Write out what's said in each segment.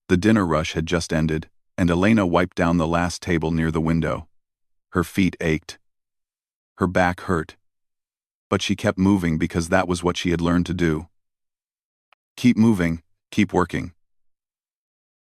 The dinner rush had just ended, and Elena wiped down the last table near the window. Her feet ached. Her back hurt. But she kept moving because that was what she had learned to do. Keep moving, keep working.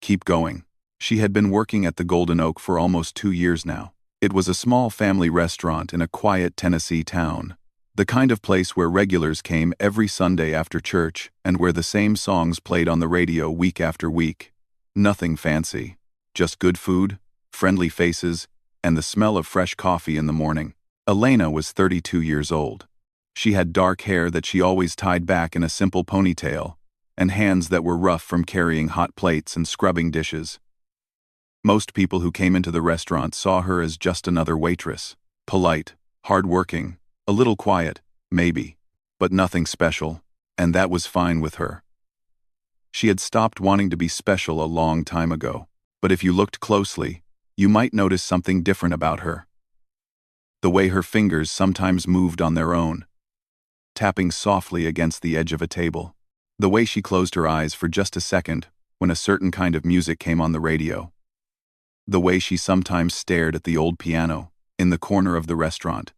Keep going. She had been working at the Golden Oak for almost 2 years now. It was a small family restaurant in a quiet Tennessee town. The kind of place where regulars came every Sunday after church and where the same songs played on the radio week after week. Nothing fancy. Just good food, friendly faces, and the smell of fresh coffee in the morning. Elena was 32 years old. She had dark hair that she always tied back in a simple ponytail, and hands that were rough from carrying hot plates and scrubbing dishes. Most people who came into the restaurant saw her as just another waitress. Polite, hard-working, a little quiet, maybe, but nothing special, and that was fine with her. She had stopped wanting to be special a long time ago, but if you looked closely, you might notice something different about her. The way her fingers sometimes moved on their own, tapping softly against the edge of a table. The way she closed her eyes for just a second when a certain kind of music came on the radio. The way she sometimes stared at the old piano in the corner of the restaurant,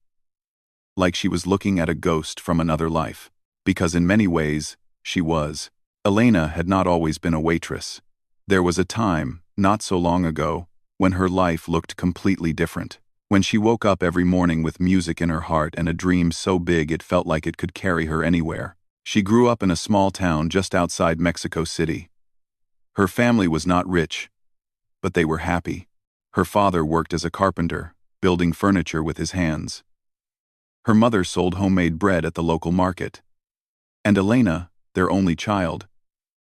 like she was looking at a ghost from another life, because in many ways, she was. Elena had not always been a waitress. There was a time, not so long ago, when her life looked completely different. When she woke up every morning with music in her heart and a dream so big it felt like it could carry her anywhere. She grew up in a small town just outside Mexico City. Her family was not rich, but they were happy. Her father worked as a carpenter, building furniture with his hands. Her mother sold homemade bread at the local market. And Elena, their only child,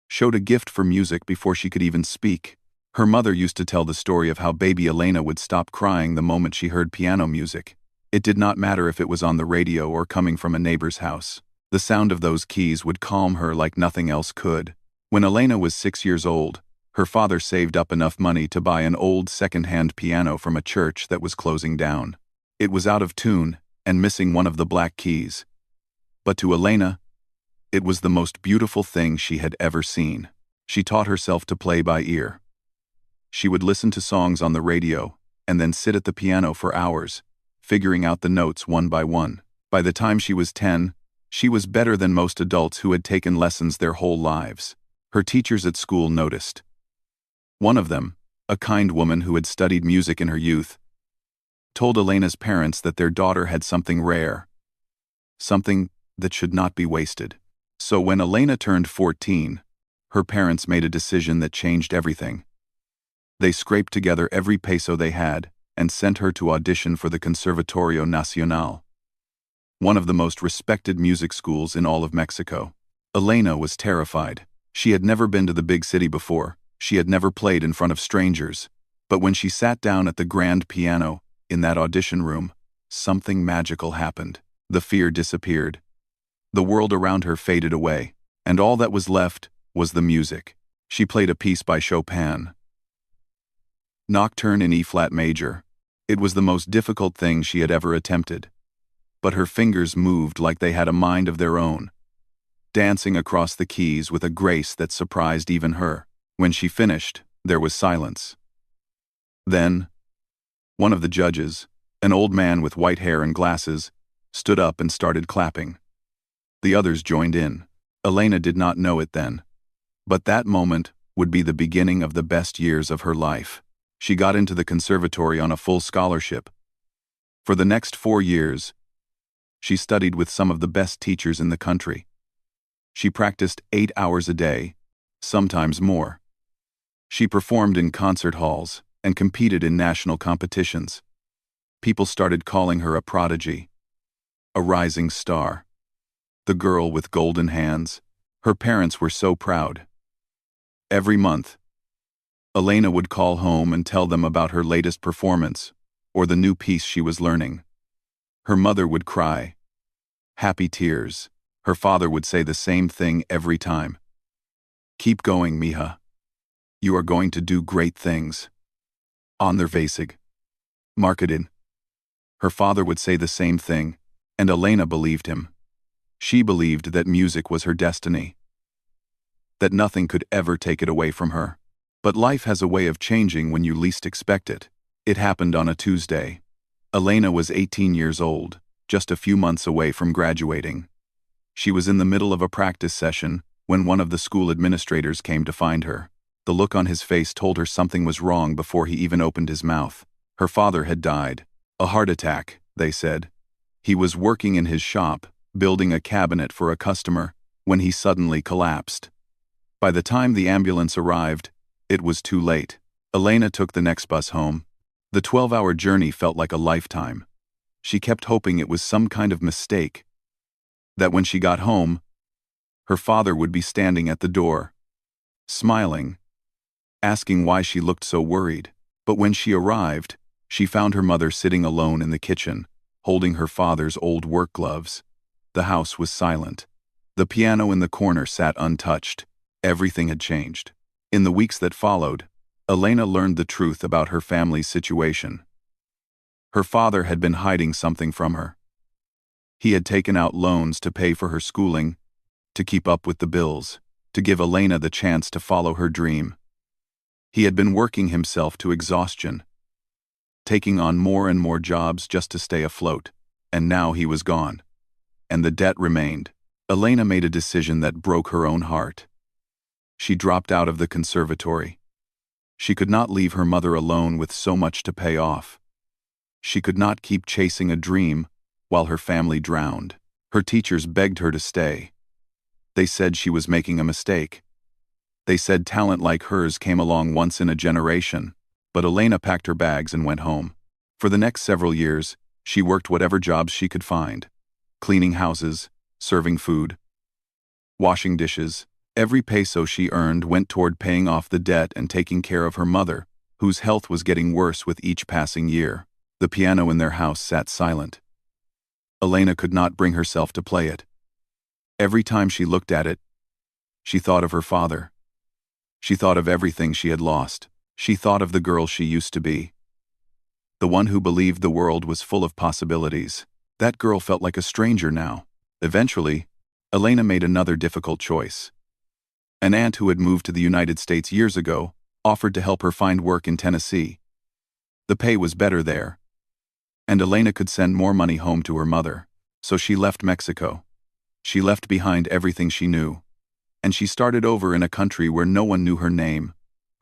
showed a gift for music before she could even speak. Her mother used to tell the story of how baby Elena would stop crying the moment she heard piano music. It did not matter if it was on the radio or coming from a neighbor's house. The sound of those keys would calm her like nothing else could. When Elena was 6 years old, her father saved up enough money to buy an old second-hand piano from a church that was closing down. It was out of tune and missing one of the black keys. But to Elena, it was the most beautiful thing she had ever seen. She taught herself to play by ear. She would listen to songs on the radio and then sit at the piano for hours, figuring out the notes one by one. By the time she was 10, she was better than most adults who had taken lessons their whole lives. Her teachers at school noticed. One of them, a kind woman who had studied music in her youth, told Elena's parents that their daughter had something rare, something that should not be wasted. So when Elena turned 14, her parents made a decision that changed everything. They scraped together every peso they had and sent her to audition for the Conservatorio Nacional, one of the most respected music schools in all of Mexico. Elena was terrified. She had never been to the big city before. She had never played in front of strangers. But when she sat down at the grand piano in that audition room, something magical happened. The fear disappeared. The world around her faded away, and all that was left was the music. She played a piece by Chopin, Nocturne in E-flat major. It was the most difficult thing she had ever attempted. But her fingers moved like they had a mind of their own, dancing across the keys with a grace that surprised even her. When she finished, there was silence. Then, one of the judges, an old man with white hair and glasses, stood up and started clapping. The others joined in. Elena did not know it then, but that moment would be the beginning of the best years of her life. She got into the conservatory on a full scholarship. For the next 4 years, she studied with some of the best teachers in the country. She practiced 8 hours a day, sometimes more. She performed in concert halls and competed in national competitions. People started calling her a prodigy, a rising star, the girl with golden hands. Her parents were so proud. Every month, Elena would call home and tell them about her latest performance or the new piece she was learning. Her mother would cry, happy tears. Her father would say the same thing every time. Keep going, mija. You are going to do great things. Onderwijzig. Marketed. Her father would say the same thing, and Elena believed him. She believed that music was her destiny, that nothing could ever take it away from her. But life has a way of changing when you least expect it. It happened on a Tuesday. Elena was 18 years old, just a few months away from graduating. She was in the middle of a practice session when one of the school administrators came to find her. The look on his face told her something was wrong before he even opened his mouth. Her father had died. A heart attack, they said. He was working in his shop, building a cabinet for a customer, when he suddenly collapsed. By the time the ambulance arrived, it was too late. Elena took the next bus home. The 12-hour journey felt like a lifetime. She kept hoping it was some kind of mistake, that when she got home, her father would be standing at the door, smiling, asking why she looked so worried. But when she arrived, she found her mother sitting alone in the kitchen, holding her father's old work gloves. The house was silent. The piano in the corner sat untouched. Everything had changed. In the weeks that followed, Elena learned the truth about her family's situation. Her father had been hiding something from her. He had taken out loans to pay for her schooling, to keep up with the bills, to give Elena the chance to follow her dream. He had been working himself to exhaustion, taking on more and more jobs just to stay afloat, and now he was gone. And the debt remained. Elena made a decision that broke her own heart. She dropped out of the conservatory. She could not leave her mother alone with so much to pay off. She could not keep chasing a dream while her family drowned. Her teachers begged her to stay. They said she was making a mistake. They said talent like hers came along once in a generation. But Elena packed her bags and went home. For the next several years, she worked whatever jobs she could find. Cleaning houses, serving food, washing dishes. Every peso she earned went toward paying off the debt and taking care of her mother, whose health was getting worse with each passing year. The piano in their house sat silent. Elena could not bring herself to play it. Every time she looked at it, she thought of her father. She thought of everything she had lost. She thought of the girl she used to be. The one who believed the world was full of possibilities. That girl felt like a stranger now. Eventually, Elena made another difficult choice. An aunt who had moved to the United States years ago offered to help her find work in Tennessee. The pay was better there, and Elena could send more money home to her mother. So she left Mexico. She left behind everything she knew, and she started over in a country where no one knew her name,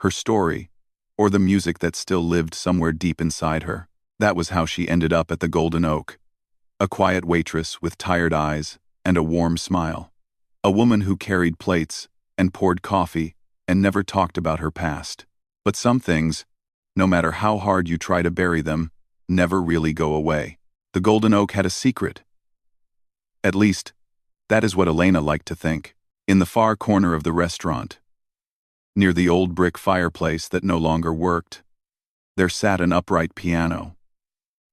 her story, or the music that still lived somewhere deep inside her. That was how she ended up at the Golden Oak. A quiet waitress with tired eyes and a warm smile. A woman who carried plates and poured coffee and never talked about her past. But some things, no matter how hard you try to bury them, never really go away. The Golden Oak had a secret. At least, that is what Elena liked to think. In the far corner of the restaurant, near the old brick fireplace that no longer worked, there sat an upright piano.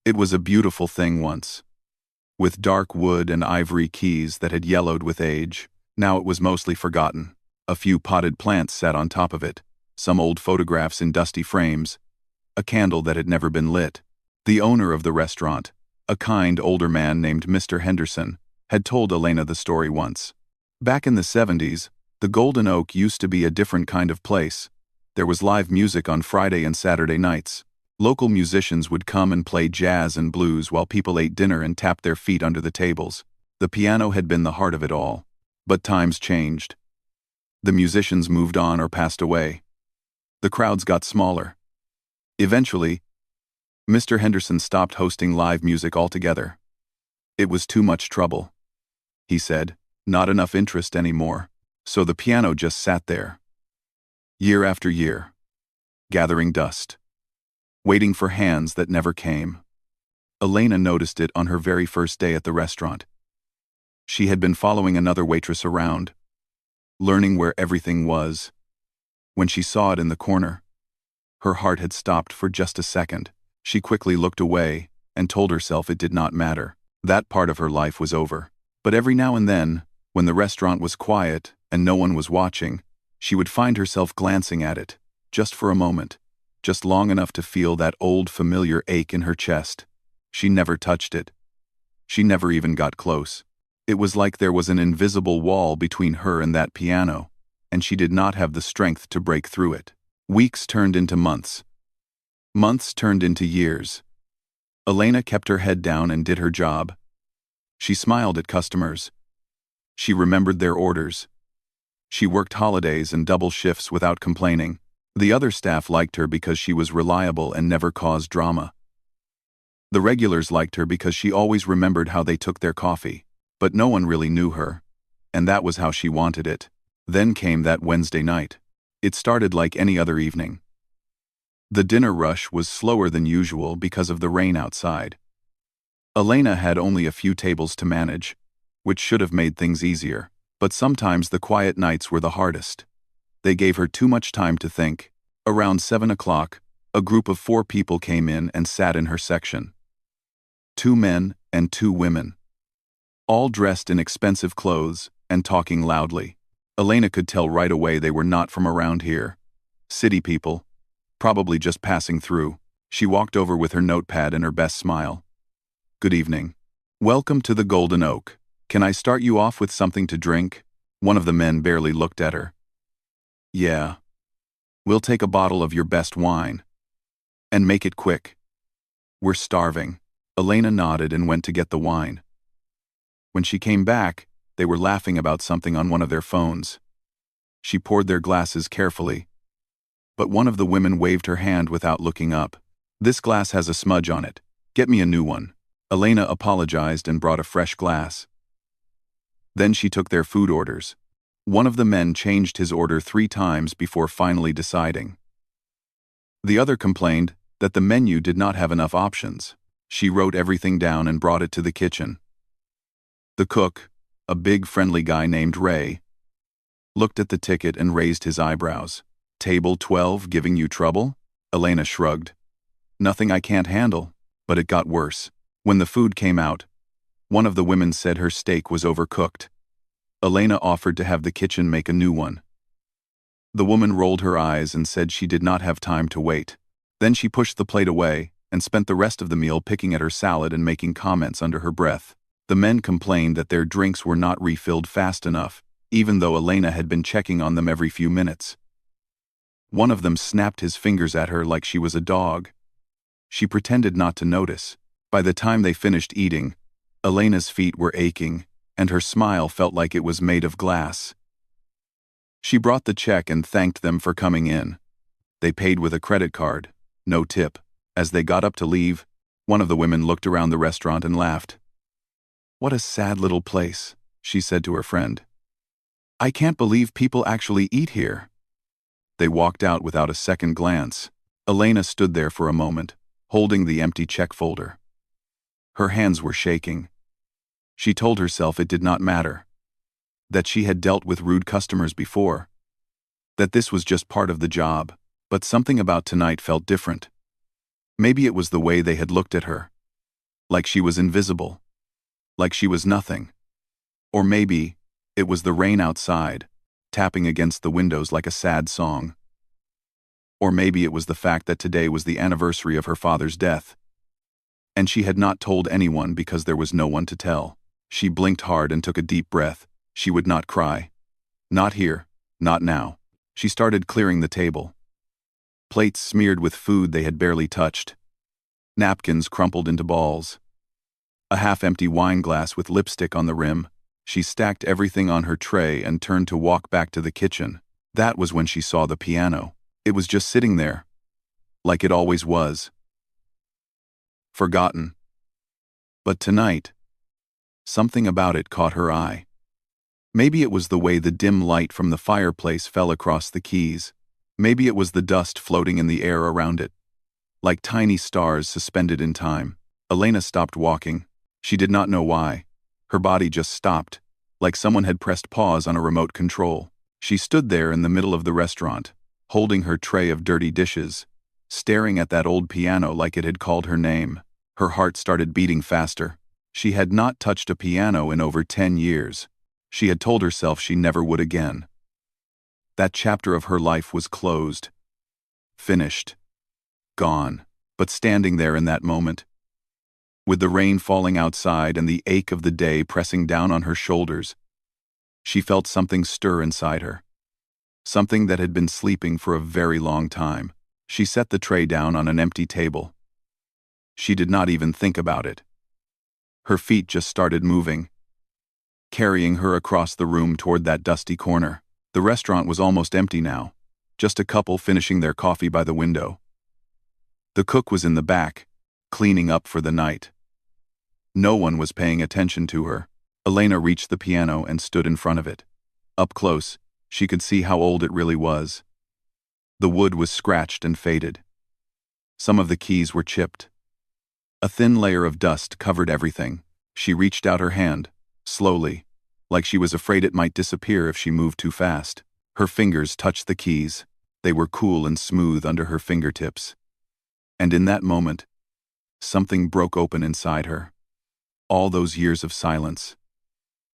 It was a beautiful thing once, with dark wood and ivory keys that had yellowed with age. Now it was mostly forgotten. A few potted plants sat on top of it, some old photographs in dusty frames, a candle that had never been lit. The owner of the restaurant, a kind older man named Mr. Henderson, had told Elena the story once. Back in the 70s, the Golden Oak used to be a different kind of place. There was live music on Friday and Saturday nights. Local musicians would come and play jazz and blues while people ate dinner and tapped their feet under the tables. The piano had been the heart of it all. But times changed. The musicians moved on or passed away. The crowds got smaller. Eventually, Mr. Henderson stopped hosting live music altogether. It was too much trouble, he said. Not enough interest anymore. So the piano just sat there, year after year, gathering dust, waiting for hands that never came. Elena noticed it on her very first day at the restaurant. She had been following another waitress around, learning where everything was. When she saw it in the corner, her heart had stopped for just a second. She quickly looked away and told herself it did not matter. That part of her life was over. But every now and then, when the restaurant was quiet and no one was watching, she would find herself glancing at it, just for a moment, just long enough to feel that old familiar ache in her chest. She never touched it. She never even got close. It was like there was an invisible wall between her and that piano, and she did not have the strength to break through it. Weeks turned into months. Months turned into years. Elena kept her head down and did her job. She smiled at customers. She remembered their orders. She worked holidays and double shifts without complaining. The other staff liked her because she was reliable and never caused drama. The regulars liked her because she always remembered how they took their coffee. But no one really knew her, and that was how she wanted it. Then came that Wednesday night. It started like any other evening. The dinner rush was slower than usual because of the rain outside. Elena had only a few tables to manage, which should have made things easier, but sometimes the quiet nights were the hardest. They gave her too much time to think. Around 7 o'clock, a group of 4 people came in and sat in her section. 2 men and 2 women. All dressed in expensive clothes and talking loudly. Elena could tell right away they were not from around here. City people, probably just passing through. She walked over with her notepad and her best smile. "Good evening. Welcome to the Golden Oak. Can I start you off with something to drink?" One of the men barely looked at her. "Yeah. We'll take a bottle of your best wine. And make it quick. We're starving." Elena nodded and went to get the wine. When she came back, they were laughing about something on one of their phones. She poured their glasses carefully. But one of the women waved her hand without looking up. "This glass has a smudge on it. Get me a new one." Elena apologized and brought a fresh glass. Then she took their food orders. One of the men changed his order 3 times before finally deciding. The other complained that the menu did not have enough options. She wrote everything down and brought it to the kitchen. The cook, a big friendly guy named Ray, looked at the ticket and raised his eyebrows. "Table 12 giving you trouble?" Elena shrugged. "Nothing I can't handle." But it got worse. When the food came out, one of the women said her steak was overcooked. Elena offered to have the kitchen make a new one. The woman rolled her eyes and said she did not have time to wait. Then she pushed the plate away and spent the rest of the meal picking at her salad and making comments under her breath. The men complained that their drinks were not refilled fast enough, even though Elena had been checking on them every few minutes. One of them snapped his fingers at her like she was a dog. She pretended not to notice. By the time they finished eating, Elena's feet were aching, and her smile felt like it was made of glass. She brought the check and thanked them for coming in. They paid with a credit card, no tip. As they got up to leave, one of the women looked around the restaurant and laughed. "What a sad little place," she said to her friend. "I can't believe people actually eat here." They walked out without a second glance. Elena stood there for a moment, holding the empty check folder. Her hands were shaking. She told herself it did not matter. That she had dealt with rude customers before. That this was just part of the job, but something about tonight felt different. Maybe it was the way they had looked at her. Like she was invisible. Like she was nothing. Or maybe it was the rain outside, tapping against the windows like a sad song. Or maybe it was the fact that today was the anniversary of her father's death. And she had not told anyone because there was no one to tell. She blinked hard and took a deep breath. She would not cry. Not here, not now. She started clearing the table. Plates smeared with food they had barely touched. Napkins crumpled into balls. A half-empty wine glass with lipstick on the rim. She stacked everything on her tray and turned to walk back to the kitchen. That was when she saw the piano. It was just sitting there. Like it always was. Forgotten. But tonight, something about it caught her eye. Maybe it was the way the dim light from the fireplace fell across the keys. Maybe it was the dust floating in the air around it. Like tiny stars suspended in time. Elena stopped walking. She did not know why. Her body just stopped, like someone had pressed pause on a remote control. She stood there in the middle of the restaurant, holding her tray of dirty dishes, staring at that old piano like it had called her name. Her heart started beating faster. She had not touched a piano in over 10 years. She had told herself she never would again. That chapter of her life was closed. Finished. Gone. But standing there in that moment, with the rain falling outside and the ache of the day pressing down on her shoulders, she felt something stir inside her. something that had been sleeping for a very long time. She set the tray down on an empty table. She did not even think about it. Her feet just started moving, carrying her across the room toward that dusty corner. The restaurant was almost empty now, just a couple finishing their coffee by the window. The cook was in the back, cleaning up for the night. No one was paying attention to her. Elena reached the piano and stood in front of it. Up close, she could see how old it really was. The wood was scratched and faded. Some of the keys were chipped. A thin layer of dust covered everything. She reached out her hand, slowly, like she was afraid it might disappear if she moved too fast. Her fingers touched the keys. They were cool and smooth under her fingertips. And in that moment, something broke open inside her. All those years of silence,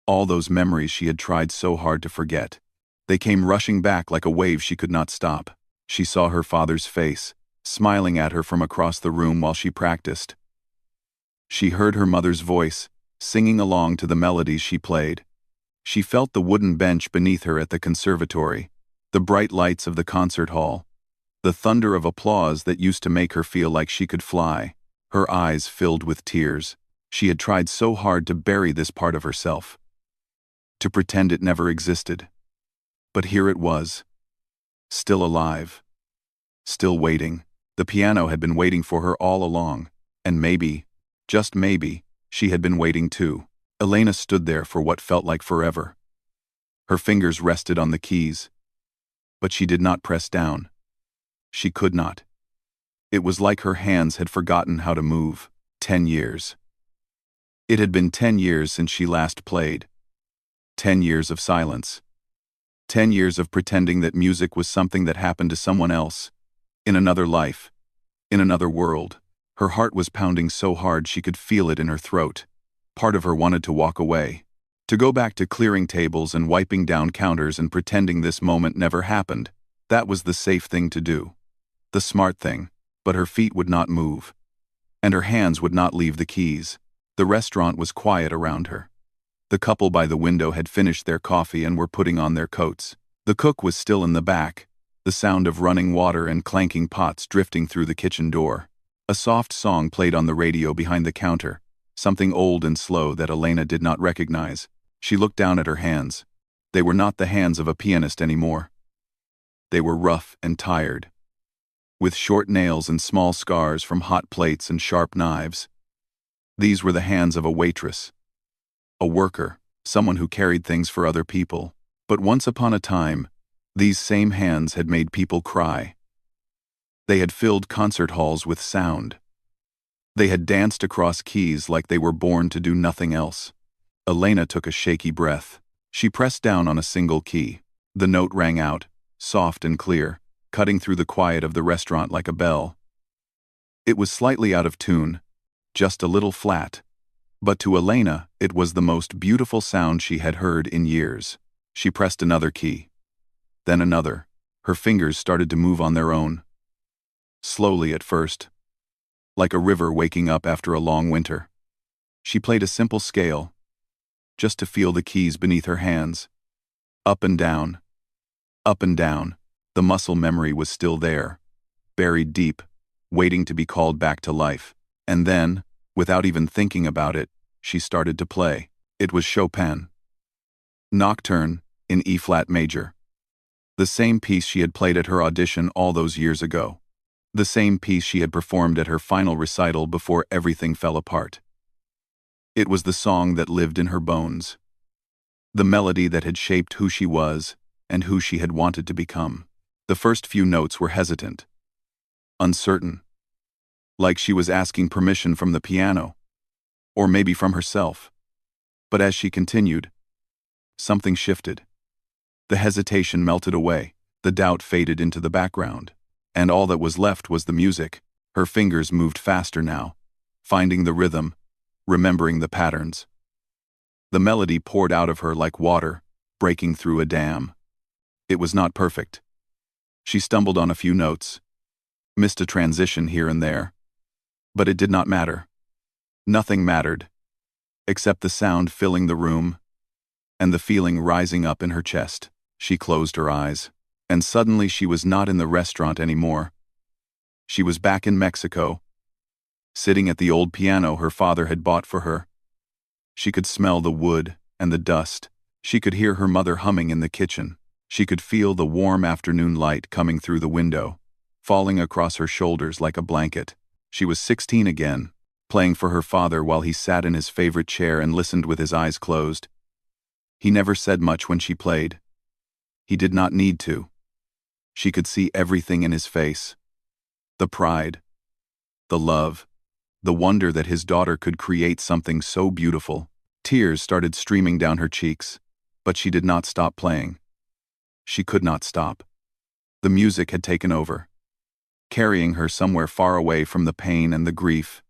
all those memories she had tried so hard to forget, they came rushing back like a wave she could not stop. She saw her father's face, smiling at her from across the room while she practiced. She heard her mother's voice, singing along to the melodies she played. She felt the wooden bench beneath her at the conservatory, the bright lights of the concert hall, the thunder of applause that used to make her feel like she could fly. Her eyes filled with tears. She had tried so hard to bury this part of herself, to pretend it never existed. But here it was, still alive, still waiting. The piano had been waiting for her all along, and maybe, just maybe, she had been waiting too. Elena stood there for what felt like forever. Her fingers rested on the keys, but she did not press down. She could not. It was like her hands had forgotten how to move. 10 years. It had been 10 years since she last played. 10 years of silence. 10 years of pretending that music was something that happened to someone else, in another life, in another world. Her heart was pounding so hard she could feel it in her throat. Part of her wanted to walk away, to go back to clearing tables and wiping down counters and pretending this moment never happened. That was the safe thing to do, the smart thing. But her feet would not move, and her hands would not leave the keys. The restaurant was quiet around her. The couple by the window had finished their coffee and were putting on their coats. The cook was still in the back, the sound of running water and clanking pots drifting through the kitchen door. A soft song played on the radio behind the counter, something old and slow that Elena did not recognize. She looked down at her hands. They were not the hands of a pianist anymore. They were rough and tired, with short nails and small scars from hot plates and sharp knives. These were the hands of a waitress, a worker, someone who carried things for other people. But once upon a time, these same hands had made people cry. They had filled concert halls with sound. They had danced across keys like they were born to do nothing else. Elena took a shaky breath. She pressed down on a single key. The note rang out, soft and clear, cutting through the quiet of the restaurant like a bell. It was slightly out of tune, just a little flat, but to Elena it was the most beautiful sound she had heard in years. She pressed another key, then another. Her fingers started to move on their own. Slowly at first, like a river waking up after a long winter. She played a simple scale, just to feel the keys beneath her hands. Up and down, up and down. The muscle memory was still there, buried deep, waiting to be called back to life. And then, without even thinking about it, she started to play. It was Chopin. Nocturne, in E-flat major. The same piece she had played at her audition all those years ago. The same piece she had performed at her final recital before everything fell apart. It was the song that lived in her bones. The melody that had shaped who she was and who she had wanted to become. The first few notes were hesitant, uncertain, like she was asking permission from the piano, or maybe from herself. But as she continued, something shifted. The hesitation melted away, the doubt faded into the background, and all that was left was the music. Her fingers moved faster now, finding the rhythm, remembering the patterns. The melody poured out of her like water, breaking through a dam. It was not perfect. She stumbled on a few notes, missed a transition here and there. But it did not matter. Nothing mattered, except the sound filling the room, and the feeling rising up in her chest. She closed her eyes, And suddenly she was not in the restaurant anymore. She was back in Mexico, sitting at the old piano her father had bought for her. She could smell the wood and the dust. She could hear her mother humming in the kitchen. She could feel the warm afternoon light coming through the window, falling across her shoulders like a blanket. She was 16 again, playing for her father while he sat in his favorite chair and listened with his eyes closed. He never said much when she played. He did not need to. She could see everything in his face. The pride, the love, the wonder that his daughter could create something so beautiful. Tears started streaming down her cheeks, but she did not stop playing. She could not stop. The music had taken over, carrying her somewhere far away from the pain and the grief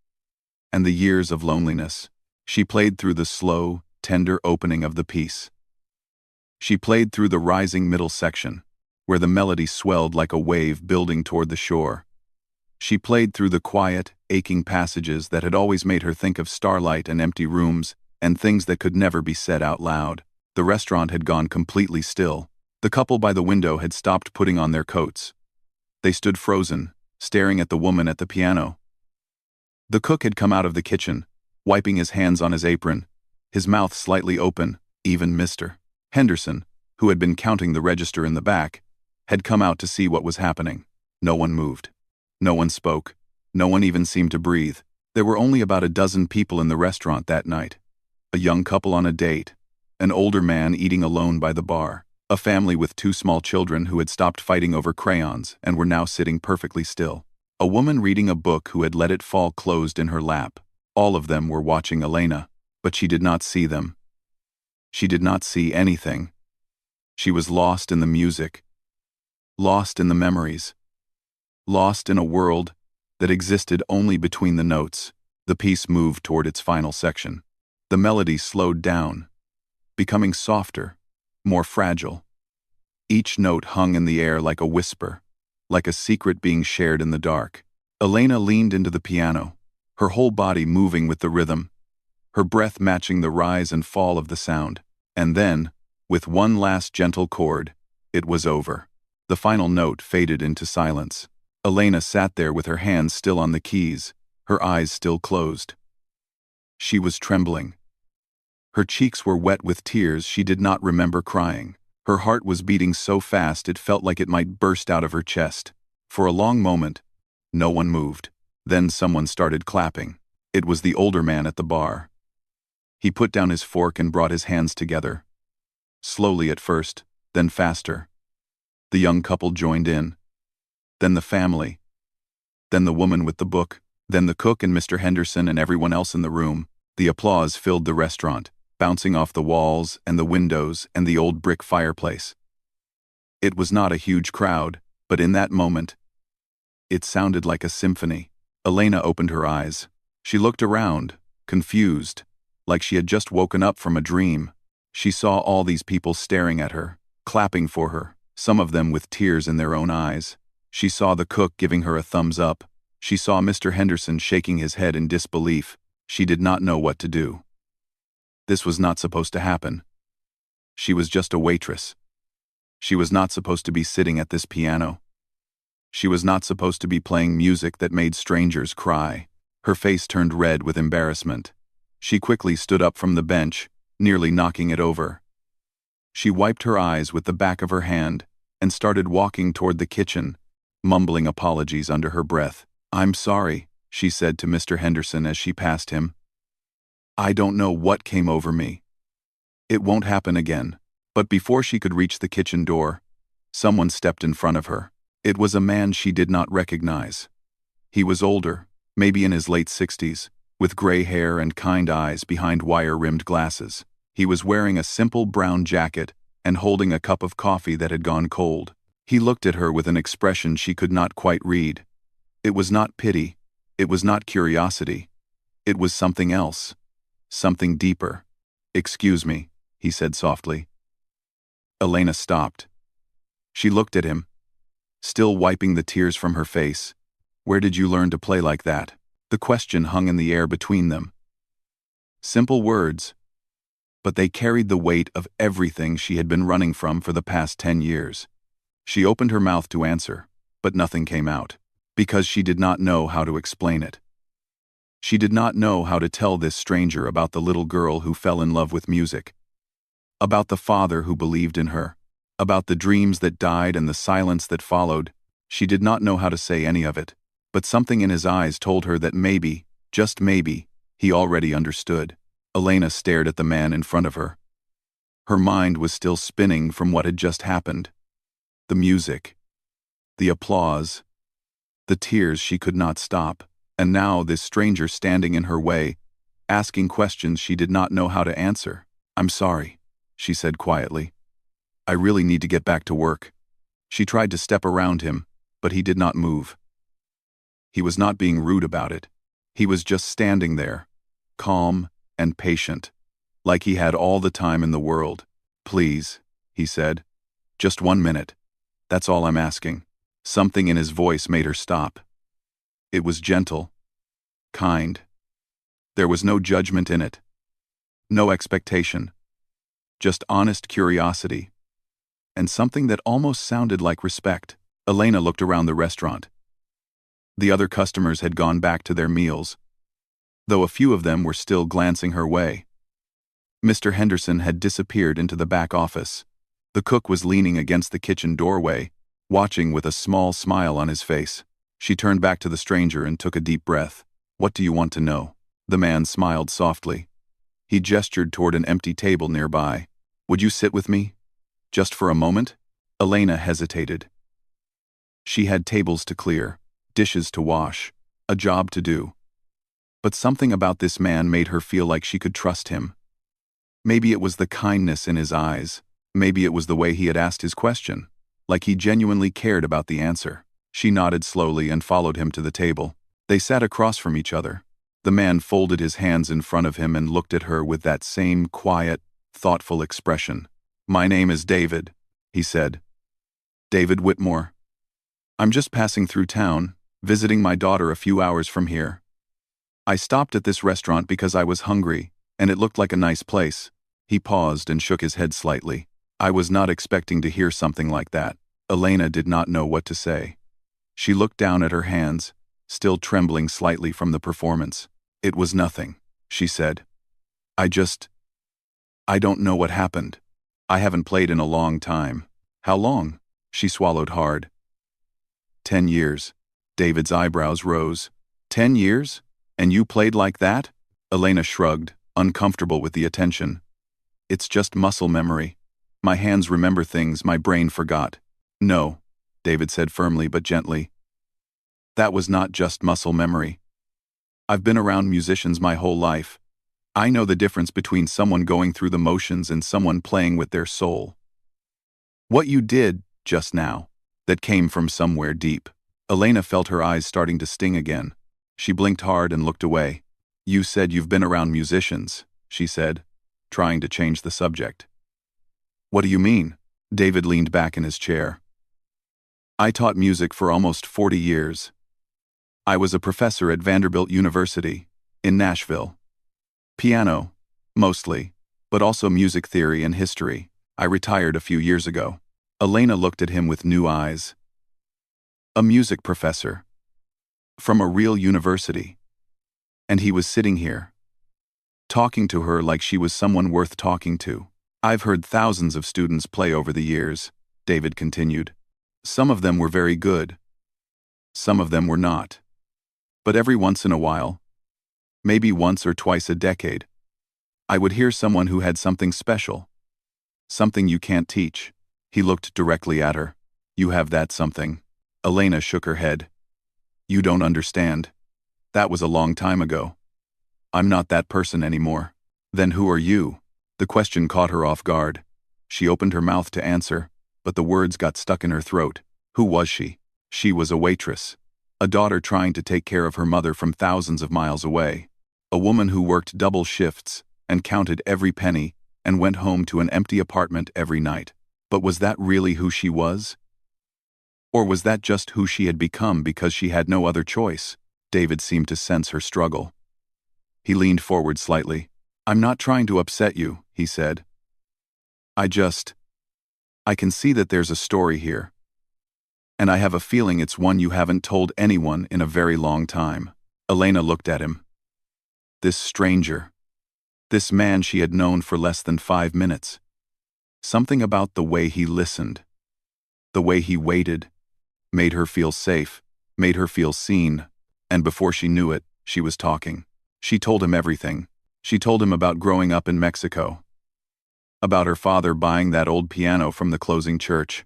and the years of loneliness. She played through the slow, tender opening of the piece. She played through the rising middle section, where the melody swelled like a wave building toward the shore. She played through the quiet, aching passages that had always made her think of starlight and empty rooms and things that could never be said out loud. The restaurant had gone completely still. The couple by the window had stopped putting on their coats. They stood frozen, staring at the woman at the piano. The cook had come out of the kitchen, wiping his hands on his apron, his mouth slightly open. Even Mr. Henderson, who had been counting the register in the back, had come out to see what was happening. No one moved. No one spoke. No one even seemed to breathe. There were only about a dozen people in the restaurant that night. A young couple on a date, an older man eating alone by the bar, a family with 2 small children who had stopped fighting over crayons and were now sitting perfectly still, a woman reading a book who had let it fall closed in her lap. All of them were watching Elena, but she did not see them. She did not see anything. She was lost in the music, lost in the memories, lost in a world that existed only between the notes. The piece moved toward its final section. The melody slowed down, becoming softer, more fragile. Each note hung in the air like a whisper, like a secret being shared in the dark. Elena leaned into the piano, her whole body moving with the rhythm, her breath matching the rise and fall of the sound. And then, with one last gentle chord, it was over. The final note faded into silence. Elena sat there with her hands still on the keys, her eyes still closed. She was trembling. Her cheeks were wet with tears she did not remember crying. Her heart was beating so fast it felt like it might burst out of her chest. For a long moment, no one moved. Then someone started clapping. It was the older man at the bar. He put down his fork and brought his hands together. Slowly at first, then faster. The young couple joined in. Then the family. Then the woman with the book. Then the cook and Mr. Henderson and everyone else in the room. The applause filled the restaurant, bouncing off the walls and the windows and the old brick fireplace. It was not a huge crowd, but in that moment, it sounded like a symphony. Elena opened her eyes. She looked around, confused, like she had just woken up from a dream. She saw all these people staring at her, clapping for her, some of them with tears in their own eyes. She saw the cook giving her a thumbs up. She saw Mr. Henderson shaking his head in disbelief. She did not know what to do. This was not supposed to happen. She was just a waitress. She was not supposed to be sitting at this piano. She was not supposed to be playing music that made strangers cry. Her face turned red with embarrassment. She quickly stood up from the bench, nearly knocking it over. She wiped her eyes with the back of her hand and started walking toward the kitchen, mumbling apologies under her breath. "I'm sorry," she said to Mr. Henderson as she passed him. "I don't know what came over me. It won't happen again." But before she could reach the kitchen door, someone stepped in front of her. It was a man she did not recognize. He was older, maybe in his late 60s, with gray hair and kind eyes behind wire-rimmed glasses. He was wearing a simple brown jacket and holding a cup of coffee that had gone cold. He looked at her with an expression she could not quite read. It was not pity. It was not curiosity. It was something else. Something deeper. "Excuse me," he said softly. Elena stopped. She looked at him, still wiping the tears from her face. "Where did you learn to play like that?" The question hung in the air between them. Simple words, but they carried the weight of everything she had been running from for the past 10 years. She opened her mouth to answer, but nothing came out, because she did not know how to explain it. She did not know how to tell this stranger about the little girl who fell in love with music, about the father who believed in her, about the dreams that died and the silence that followed. She did not know how to say any of it, but something in his eyes told her that maybe, just maybe, he already understood. Elena stared at the man in front of her. Her mind was still spinning from what had just happened. The music, the applause, the tears she could not stop, and now this stranger standing in her way, asking questions she did not know how to answer. "I'm sorry," she said quietly. "I really need to get back to work." She tried to step around him, but he did not move. He was not being rude about it. He was just standing there, calm and patient, like he had all the time in the world. "Please," he said. "Just 1 minute. That's all I'm asking." Something in his voice made her stop. It was gentle, kind. There was no judgment in it. No expectation. Just honest curiosity. And something that almost sounded like respect. Elena looked around the restaurant. The other customers had gone back to their meals, though a few of them were still glancing her way. Mr. Henderson had disappeared into the back office. The cook was leaning against the kitchen doorway, watching with a small smile on his face. She turned back to the stranger and took a deep breath. "What do you want to know?" The man smiled softly. He gestured toward an empty table nearby. "Would you sit with me? Just for a moment?" Elena hesitated. She had tables to clear, dishes to wash, a job to do. But something about this man made her feel like she could trust him. Maybe it was the kindness in his eyes. Maybe it was the way he had asked his question, like he genuinely cared about the answer. She nodded slowly and followed him to the table. They sat across from each other. The man folded his hands in front of him and looked at her with that same quiet, thoughtful expression. "My name is David," he said. "David Whitmore. I'm just passing through town, visiting my daughter a few hours from here. I stopped at this restaurant because I was hungry, and it looked like a nice place." He paused and shook his head slightly. "I was not expecting to hear something like that." Elena did not know what to say. She looked down at her hands, still trembling slightly from the performance. "It was nothing," she said. I don't know what happened. I haven't played in a long time." "How long?" She swallowed hard. 10 years. David's eyebrows rose. 10 years? And you played like that?" Elena shrugged, uncomfortable with the attention. "It's just muscle memory. My hands remember things my brain forgot." "No," David said firmly but gently. "That was not just muscle memory. I've been around musicians my whole life. I know the difference between someone going through the motions and someone playing with their soul. What you did, just now, that came from somewhere deep." Elena felt her eyes starting to sting again. She blinked hard and looked away. "You said you've been around musicians," she said, trying to change the subject. "What do you mean?" David leaned back in his chair. "I taught music for almost 40 years. I was a professor at Vanderbilt University, in Nashville. Piano, mostly, but also music theory and history. I retired a few years ago." Elena looked at him with new eyes. A music professor. From a real university. And he was sitting here, talking to her like she was someone worth talking to. "I've heard thousands of students play over the years," David continued. "Some of them were very good. Some of them were not. But every once in a while, maybe once or twice a decade, I would hear someone who had something special. Something you can't teach." He looked directly at her. "You have that something." Elena shook her head. "You don't understand. That was a long time ago. I'm not that person anymore." "Then who are you?" The question caught her off guard. She opened her mouth to answer, but the words got stuck in her throat. Who was she? She was a waitress. A daughter trying to take care of her mother from thousands of miles away. A woman who worked double shifts and counted every penny and went home to an empty apartment every night. But was that really who she was? Or was that just who she had become because she had no other choice? David seemed to sense her struggle. He leaned forward slightly. "I'm not trying to upset you," he said. I can see that there's a story here. And I have a feeling it's one you haven't told anyone in a very long time. Elena looked at him. This stranger. This man she had known for less than 5 minutes. Something about the way he listened, the way he waited, made her feel safe, made her feel seen, and before she knew it, she was talking. She told him everything. She told him about growing up in Mexico, about her father buying that old piano from the closing church,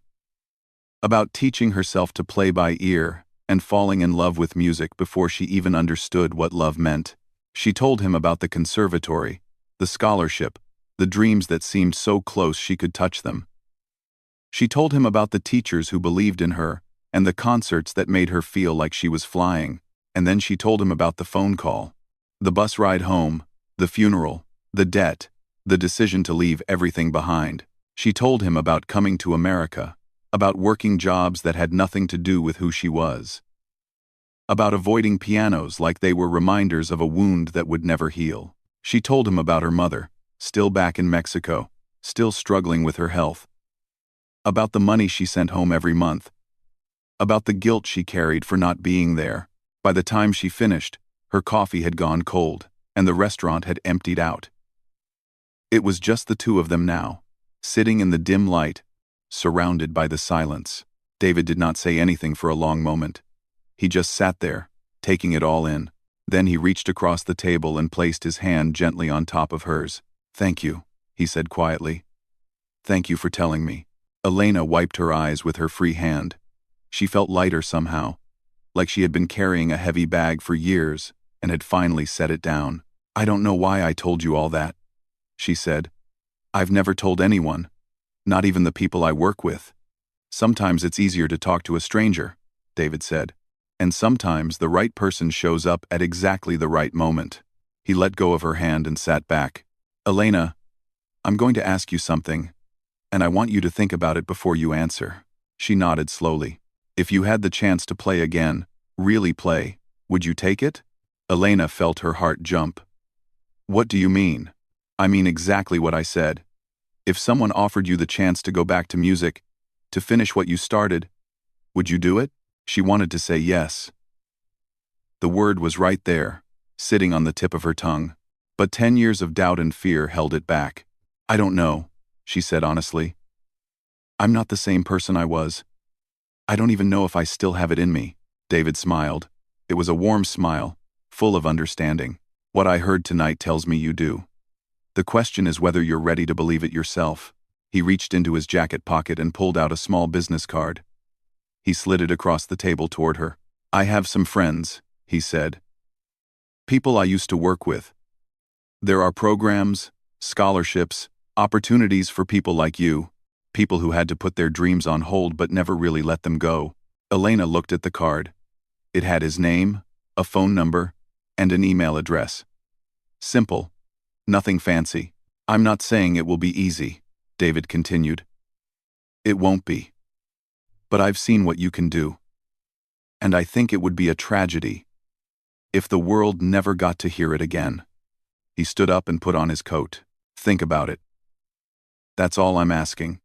about teaching herself to play by ear and falling in love with music before she even understood what love meant. She told him about the conservatory, the scholarship, the dreams that seemed so close she could touch them. She told him about the teachers who believed in her and the concerts that made her feel like she was flying. And then she told him about the phone call, the bus ride home, the funeral, the debt, the decision to leave everything behind. She told him about coming to America, about working jobs that had nothing to do with who she was, about avoiding pianos like they were reminders of a wound that would never heal. She told him about her mother, still back in Mexico, still struggling with her health, about the money she sent home every month, about the guilt she carried for not being there. By the time she finished, her coffee had gone cold, and the restaurant had emptied out. It was just the two of them now, sitting in the dim light, surrounded by the silence. David did not say anything for a long moment. He just sat there, taking it all in. Then he reached across the table and placed his hand gently on top of hers. "Thank you," he said quietly. "Thank you for telling me." Elena wiped her eyes with her free hand. She felt lighter somehow, like she had been carrying a heavy bag for years and had finally set it down. "I don't know why I told you all that," she said. "I've never told anyone, not even the people I work with. Sometimes it's easier to talk to a stranger," David said. "And sometimes the right person shows up at exactly the right moment." He let go of her hand and sat back. "Elena, I'm going to ask you something, and I want you to think about it before you answer." She nodded slowly. "If you had the chance to play again, really play, would you take it?" Elena felt her heart jump. "What do you mean?" "I mean exactly what I said. If someone offered you the chance to go back to music, to finish what you started, would you do it?" She wanted to say yes. The word was right there, sitting on the tip of her tongue. But 10 years of doubt and fear held it back. "I don't know," she said honestly. "I'm not the same person I was. I don't even know if I still have it in me." David smiled. It was a warm smile, full of understanding. "What I heard tonight tells me you do. The question is whether you're ready to believe it yourself." He reached into his jacket pocket and pulled out a small business card. He slid it across the table toward her. "I have some friends," he said. "People I used to work with. There are programs, scholarships, opportunities for people like you, people who had to put their dreams on hold but never really let them go." Elena looked at the card. It had his name, a phone number, and an email address. Simple. Nothing fancy. "I'm not saying it will be easy," David continued. "It won't be. But I've seen what you can do. And I think it would be a tragedy if the world never got to hear it again." He stood up and put on his coat. "Think about it. That's all I'm asking.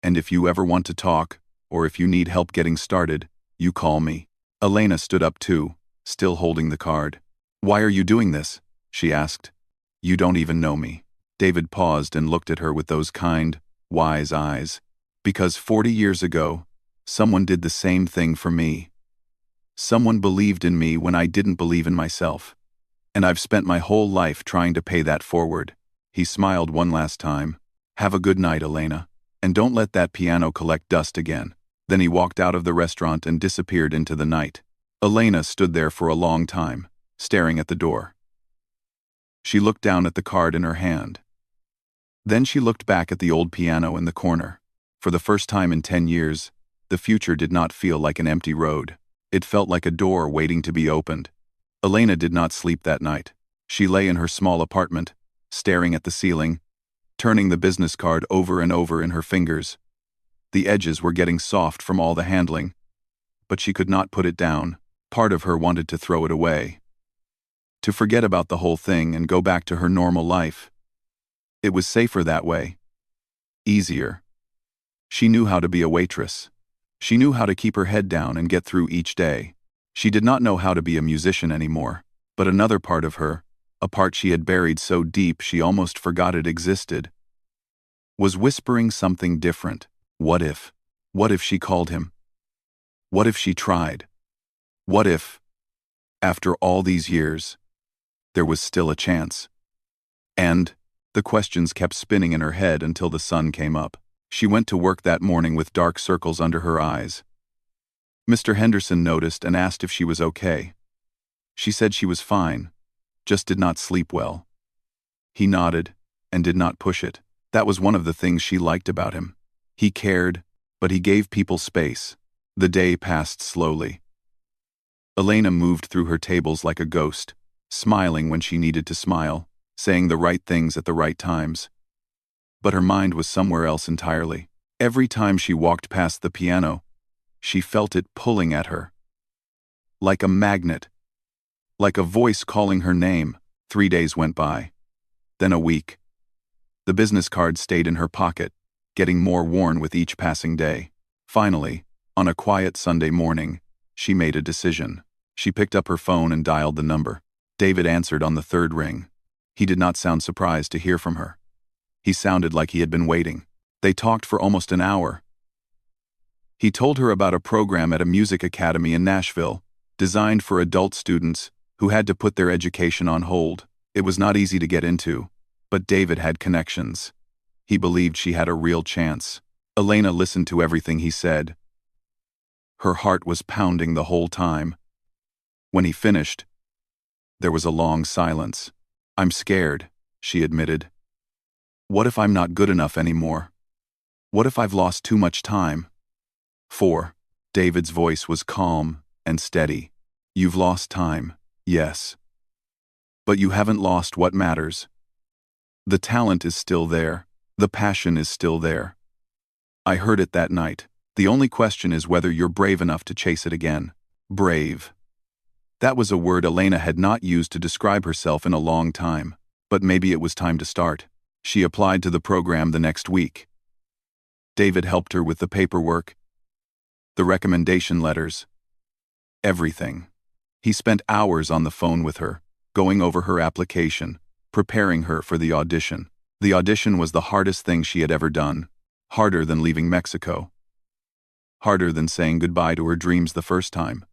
And if you ever want to talk, or if you need help getting started, you call me." Elena stood up too, still holding the card. "Why are you doing this?" she asked. "You don't even know me." David paused and looked at her with those kind, wise eyes. "Because 40 years ago, someone did the same thing for me. Someone believed in me when I didn't believe in myself. And I've spent my whole life trying to pay that forward." He smiled one last time. "Have a good night, Elena. And don't let that piano collect dust again." Then he walked out of the restaurant and disappeared into the night. Elena stood there for a long time, staring at the door. She looked down at the card in her hand. Then she looked back at the old piano in the corner. For the first time in 10 years, the future did not feel like an empty road. It felt like a door waiting to be opened. Elena did not sleep that night. She lay in her small apartment, staring at the ceiling, turning the business card over and over in her fingers. The edges were getting soft from all the handling, but she could not put it down. Part of her wanted to throw it away, to forget about the whole thing and go back to her normal life. It was safer that way. Easier. She knew how to be a waitress. She knew how to keep her head down and get through each day. She did not know how to be a musician anymore, but another part of her, a part she had buried so deep she almost forgot it existed, was whispering something different. What if? What if she called him? What if she tried? What if, after all these years, there was still a chance? And the questions kept spinning in her head until the sun came up. She went to work that morning with dark circles under her eyes. Mr. Henderson noticed and asked if she was okay. She said she was fine, just did not sleep well. He nodded and did not push it. That was one of the things she liked about him. He cared, but he gave people space. The day passed slowly. Elena moved through her tables like a ghost, smiling when she needed to smile, saying the right things at the right times. But her mind was somewhere else entirely. Every time she walked past the piano, she felt it pulling at her. Like a magnet. Like a voice calling her name. 3 days went by. Then a week. The business card stayed in her pocket, getting more worn with each passing day. Finally, on a quiet Sunday morning, she made a decision. She picked up her phone and dialed the number. David answered on the third ring. He did not sound surprised to hear from her. He sounded like he had been waiting. They talked for almost an hour. He told her about a program at a music academy in Nashville, designed for adult students who had to put their education on hold. It was not easy to get into, but David had connections. He believed she had a real chance. Elena listened to everything he said. Her heart was pounding the whole time. When he finished, there was a long silence. "I'm scared," she admitted. "What if I'm not good enough anymore? What if I've lost too much time?" David's voice was calm and steady. "You've lost time, yes. But you haven't lost what matters. The talent is still there. The passion is still there. I heard it that night. The only question is whether you're brave enough to chase it again." Brave. That was a word Elena had not used to describe herself in a long time. But maybe it was time to start. She applied to the program the next week. David helped her with the paperwork, the recommendation letters, everything. He spent hours on the phone with her, going over her application, preparing her for the audition. The audition was the hardest thing she had ever done, harder than leaving Mexico, harder than saying goodbye to her dreams the first time.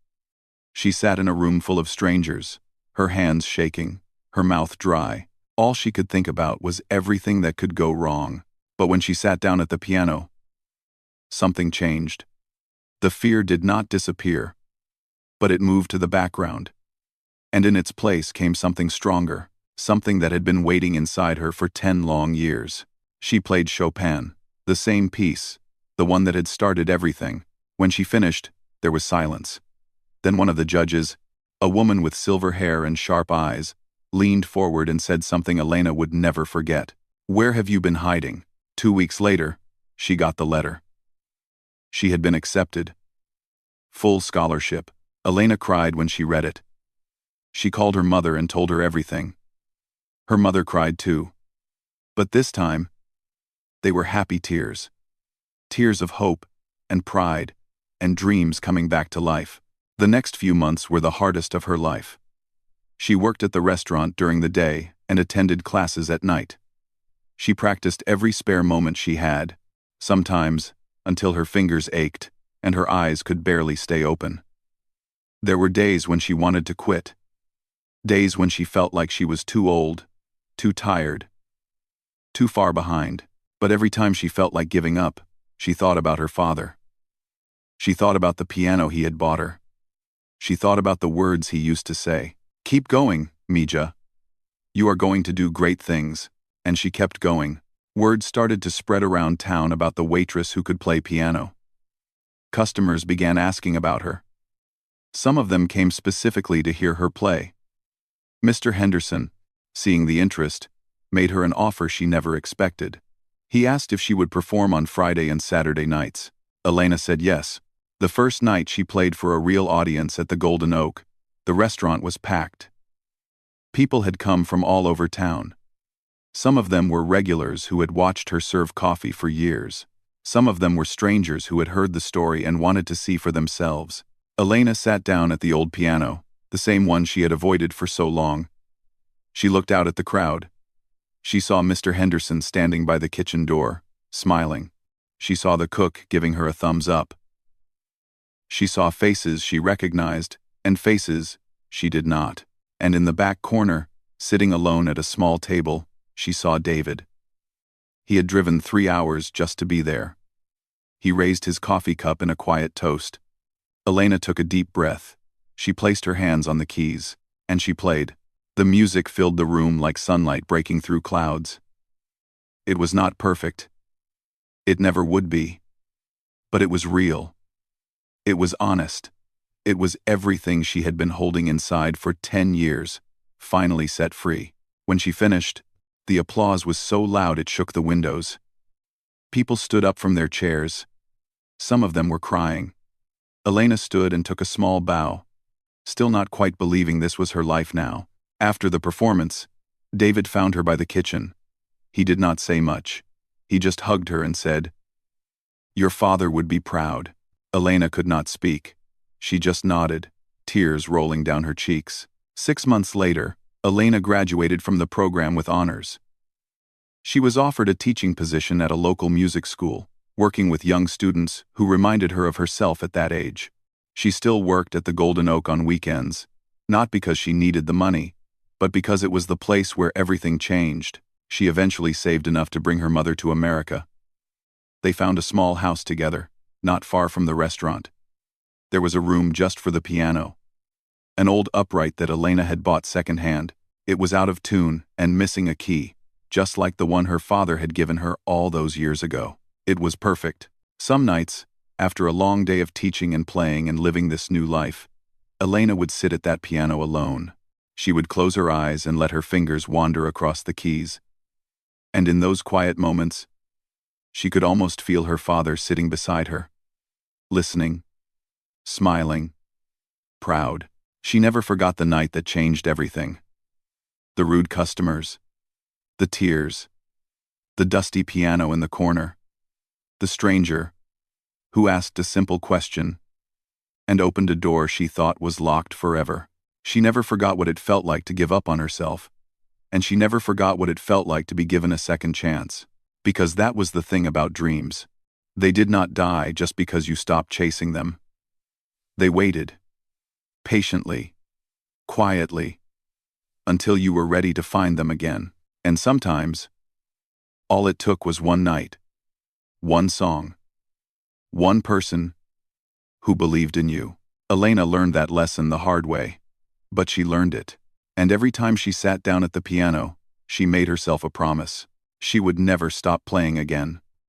She sat in a room full of strangers, her hands shaking, her mouth dry. All she could think about was everything that could go wrong. But when she sat down at the piano, something changed. The fear did not disappear, but it moved to the background. And in its place came something stronger, something that had been waiting inside her for 10 long years. She played Chopin, the same piece, the one that had started everything. When she finished, there was silence. Then one of the judges, a woman with silver hair and sharp eyes, leaned forward and said something Elena would never forget. "Where have you been hiding?" 2 weeks later, she got the letter. She had been accepted. Full scholarship. Elena cried when she read it. She called her mother and told her everything. Her mother cried too. But this time, they were happy tears. Tears of hope and pride and dreams coming back to life. The next few months were the hardest of her life. She worked at the restaurant during the day and attended classes at night. She practiced every spare moment she had, sometimes until her fingers ached and her eyes could barely stay open. There were days when she wanted to quit. Days when she felt like she was too old, too tired, too far behind. But every time she felt like giving up, she thought about her father. She thought about the piano he had bought her. She thought about the words he used to say. "Keep going, Mija. You are going to do great things." And she kept going. Word started to spread around town about the waitress who could play piano. Customers began asking about her. Some of them came specifically to hear her play. Mr. Henderson, seeing the interest, made her an offer she never expected. He asked if she would perform on Friday and Saturday nights. Elena said yes. The first night she played for a real audience at the Golden Oak. The restaurant was packed. People had come from all over town. Some of them were regulars who had watched her serve coffee for years. Some of them were strangers who had heard the story and wanted to see for themselves. Elena sat down at the old piano, the same one she had avoided for so long. She looked out at the crowd. She saw Mr. Henderson standing by the kitchen door, smiling. She saw the cook giving her a thumbs up. She saw faces she recognized, and faces she did not. And in the back corner, sitting alone at a small table, she saw David. He had driven 3 hours just to be there. He raised his coffee cup in a quiet toast. Elena took a deep breath. She placed her hands on the keys, and she played. The music filled the room like sunlight breaking through clouds. It was not perfect. It never would be. But it was real. It was honest. It was everything she had been holding inside for 10 years, finally set free. When she finished, the applause was so loud it shook the windows. People stood up from their chairs. Some of them were crying. Elena stood and took a small bow, still not quite believing this was her life now. After the performance, David found her by the kitchen. He did not say much. He just hugged her and said, "Your father would be proud." Elena could not speak. She just nodded, tears rolling down her cheeks. 6 months later, Elena graduated from the program with honors. She was offered a teaching position at a local music school, working with young students who reminded her of herself at that age. She still worked at the Golden Oak on weekends, not because she needed the money, but because it was the place where everything changed. She eventually saved enough to bring her mother to America. They found a small house together, not far from the restaurant. There was a room just for the piano. An old upright that Elena had bought secondhand. It was out of tune and missing a key, just like the one her father had given her all those years ago. It was perfect. Some nights, after a long day of teaching and playing and living this new life, Elena would sit at that piano alone. She would close her eyes and let her fingers wander across the keys. And in those quiet moments, she could almost feel her father sitting beside her, listening, smiling, proud. She never forgot the night that changed everything. The rude customers, the tears, the dusty piano in the corner, the stranger who asked a simple question and opened a door she thought was locked forever. She never forgot what it felt like to give up on herself, and she never forgot what it felt like to be given a second chance. Because that was the thing about dreams. They did not die just because you stopped chasing them. They waited, patiently, quietly, until you were ready to find them again. And sometimes, all it took was one night, one song, one person who believed in you. Elena learned that lesson the hard way, but she learned it. And every time she sat down at the piano, she made herself a promise. She would never stop playing again.